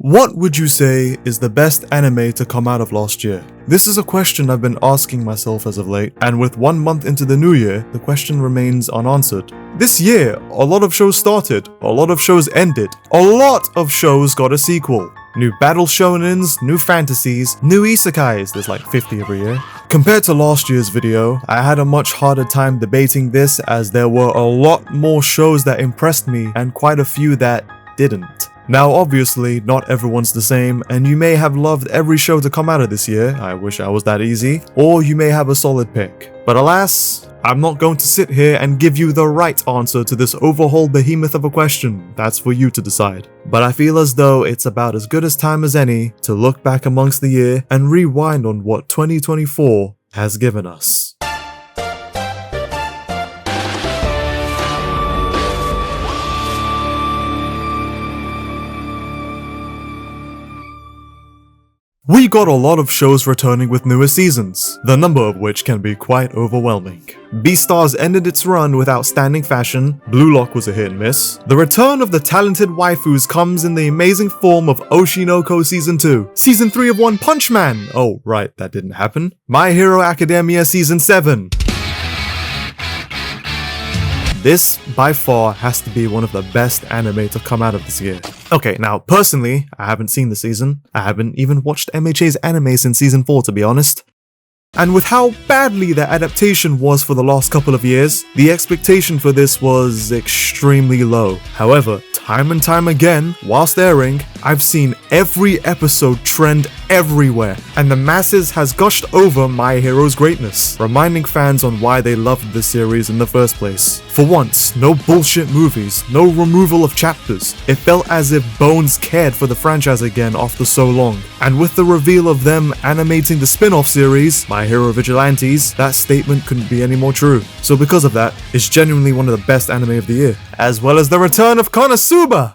What would you say is the best anime to come out of last year? This is a question I've been asking myself as of late, and with 1 month into the new year, the question remains unanswered. This year, a lot of shows started, a lot of shows ended, a lot of shows got a sequel. New battle shonens, new fantasies, new isekais, there's like 50 every year. Compared to last year's video, I had a much harder time debating this as there were a lot more shows that impressed me and quite a few that didn't. Now obviously, not everyone's the same, and you may have loved every show to come out of this year, I wish I was that easy, or you may have a solid pick. But alas, I'm not going to sit here and give you the right answer to this overhauled behemoth of a question. That's for you to decide. But I feel as though it's about as good a time as any to look back amongst the year and rewind on what 2024 has given us. We got a lot of shows returning with newer seasons, the number of which can be quite overwhelming. Beastars ended its run with outstanding fashion, Blue Lock was a hit and miss. The return of the talented waifus comes in the amazing form of Oshi No Ko Season 2, Season 3 of One Punch Man, oh right, that didn't happen, My Hero Academia Season 7. This, by far, has to be one of the best anime to come out of this year. Okay, now, personally, I haven't seen the season. I haven't even watched MHA's anime since Season 4, to be honest. And with how badly the adaptation was for the last couple of years, the expectation for this was extremely low. However, time and time again, whilst airing, I've seen every episode trend everywhere, and the masses has gushed over My Hero's greatness, reminding fans on why they loved this series in the first place. For once, no bullshit movies, no removal of chapters. It felt as if Bones cared for the franchise again after so long. And with the reveal of them animating the spin-off series, My Hero Vigilantes, that statement couldn't be any more true. So because of that, it's genuinely one of the best anime of the year, as well as the return of Konosuba!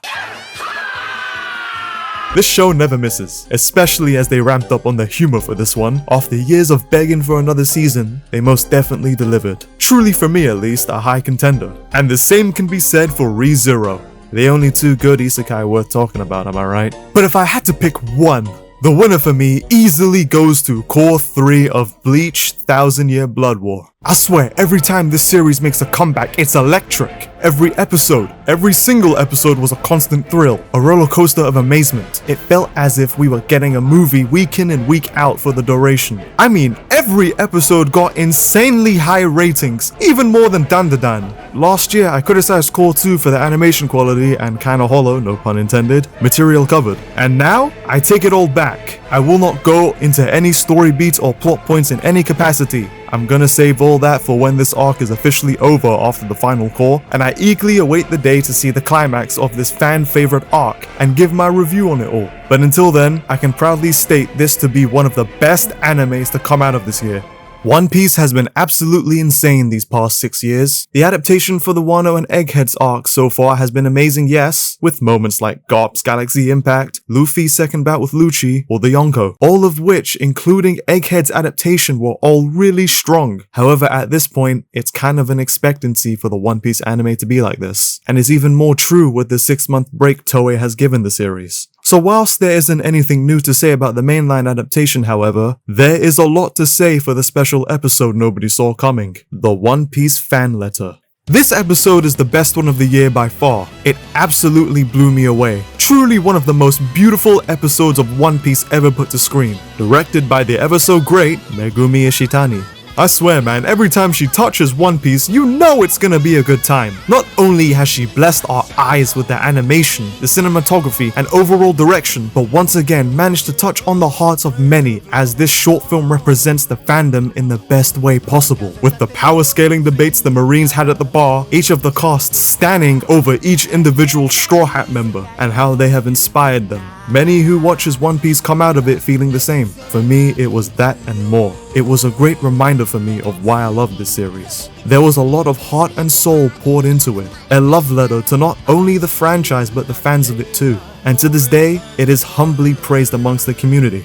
This show never misses, especially as they ramped up on the humor for this one. After years of begging for another season, they most definitely delivered. Truly, for me at least, a high contender. And the same can be said for Re:Zero. The only two good isekai worth talking about, am I right? But if I had to pick one, the winner for me easily goes to Cour 3 of Bleach 1000 Year Blood War. I swear, every time this series makes a comeback, it's electric. Every single episode was a constant thrill, a roller coaster of amazement. It felt as if we were getting a movie week in and week out for the duration. I mean, every episode got insanely high ratings, even more than Dandadan. Last year, I criticized Cour 2 for the animation quality and kinda hollow, no pun intended, material covered. And now, I take it all back. I will not go into any story beats or plot points in any capacity. I'm gonna save all that for when this arc is officially over after the final core, and I eagerly await the day to see the climax of this fan favorite arc and give my review on it all. But until then, I can proudly state this to be one of the best animes to come out of this year. One Piece has been absolutely insane these past 6 years. The adaptation for the Wano and Eggheads arc so far has been amazing, yes, with moments like Garp's Galaxy Impact, Luffy's second bout with Lucci, or the Yonko, all of which, including Egghead's adaptation, were all really strong. However, at this point, it's kind of an expectancy for the One Piece anime to be like this, and is even more true with the 6-month break Toei has given the series. So whilst there isn't anything new to say about the mainline adaptation, however, there is a lot to say for the special episode nobody saw coming, the One Piece fan letter. This episode is the best one of the year by far. It absolutely blew me away. Truly one of the most beautiful episodes of One Piece ever put to screen. Directed by the ever so great Megumi Ishitani. I swear man, every time she touches One Piece, you know it's gonna be a good time. Not only has she blessed our eyes with the animation, the cinematography, and overall direction, but once again managed to touch on the hearts of many, as this short film represents the fandom in the best way possible. With the power scaling debates the Marines had at the bar, each of the cast standing over each individual Straw Hat member, and how they have inspired them. Many who watches One Piece come out of it feeling the same. For me, it was that and more. It was a great reminder for me of why I love this series. There was a lot of heart and soul poured into it. A love letter to not only the franchise but the fans of it too. And to this day, it is humbly praised amongst the community.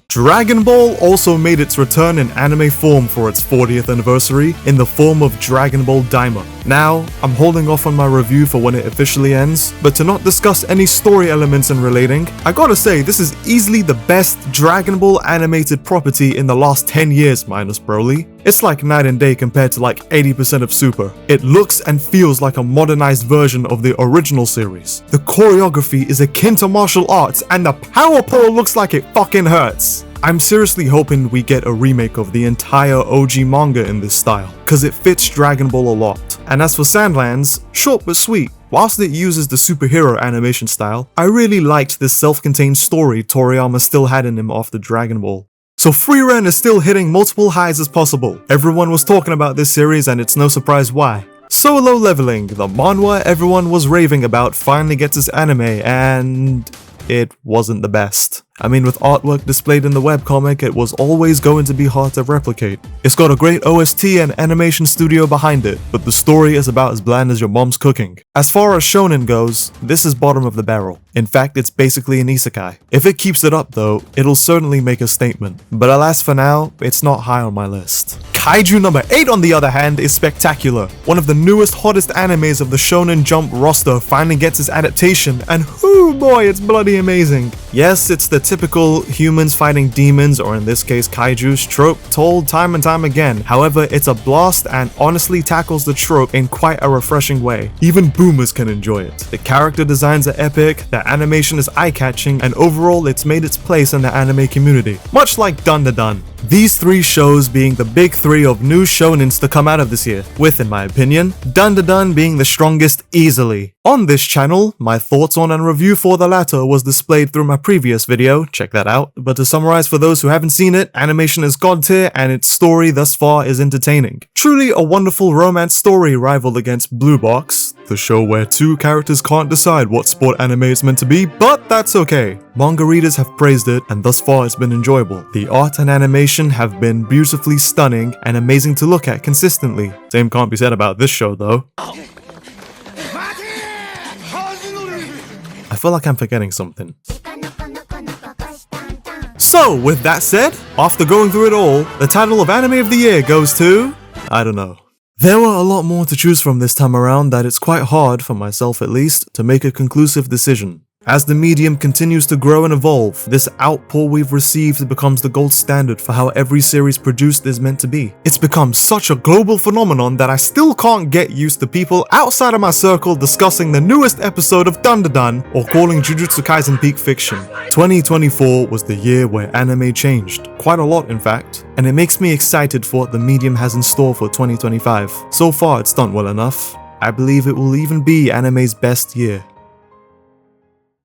Dragon Ball also made its return in anime form for its 40th anniversary in the form of Dragon Ball Daima. Now, I'm holding off on my review for when it officially ends, but to not discuss any story elements and relating, I gotta say this is easily the best Dragon Ball animated property in the last 10 years minus Broly. It's like night and day compared to like 80% of Super. It looks and feels like a modernized version of the original series. The choreography is akin to martial arts and the power pole looks like it fucking hurts. I'm seriously hoping we get a remake of the entire OG manga in this style, cause it fits Dragon Ball a lot. And as for SandLand's, short but sweet. Whilst it uses the superhero animation style, I really liked the self-contained story Toriyama still had in him after Dragon Ball. So Frieren is still hitting multiple highs as possible. Everyone was talking about this series and it's no surprise why. Solo Leveling, the manhwa everyone was raving about, finally gets its anime and it wasn't the best. I mean, with artwork displayed in the webcomic, it was always going to be hard to replicate. It's got a great OST and animation studio behind it, but the story is about as bland as your mom's cooking. As far as shonen goes, this is bottom of the barrel. In fact, it's basically an isekai. If it keeps it up though, it'll certainly make a statement. But alas for now, it's not high on my list. Kaiju number 8 on the other hand is spectacular. One of the newest hottest animes of the Shonen Jump roster finally gets its adaptation, and whoo boy, it's bloody amazing. Yes, it's the typical humans fighting demons, or in this case Kaiju's trope, told time and time again. However, it's a blast and honestly tackles the trope in quite a refreshing way. Even boomers can enjoy it. The character designs are epic, the animation is eye-catching, and overall it's made its place in the anime community. Much like Dandadan. These 3 shows being the big 3 of new shonens to come out of this year, with, in my opinion, Dandadan being the strongest easily. On this channel, my thoughts on and review for the latter was displayed through my previous video, check that out, but to summarize for those who haven't seen it, animation is god tier and its story thus far is entertaining. Truly a wonderful romance story rivaled against Blue Box, the show where 2 characters can't decide what sport anime it's meant to be, but that's okay. Manga readers have praised it and thus far it's been enjoyable. The art and animation have been beautifully stunning and amazing to look at consistently. Same can't be said about this show though. I feel like I'm forgetting something. So, with that said, after going through it all, the title of Anime of the Year goes to... I don't know. There were a lot more to choose from this time around that it's quite hard, for myself at least, to make a conclusive decision. As the medium continues to grow and evolve, this outpour we've received becomes the gold standard for how every series produced is meant to be. It's become such a global phenomenon that I still can't get used to people outside of my circle discussing the newest episode of Dandadan or calling Jujutsu Kaisen peak fiction. 2024 was the year where anime changed, quite a lot in fact, and it makes me excited for what the medium has in store for 2025. So far it's done well enough. I believe it will even be anime's best year.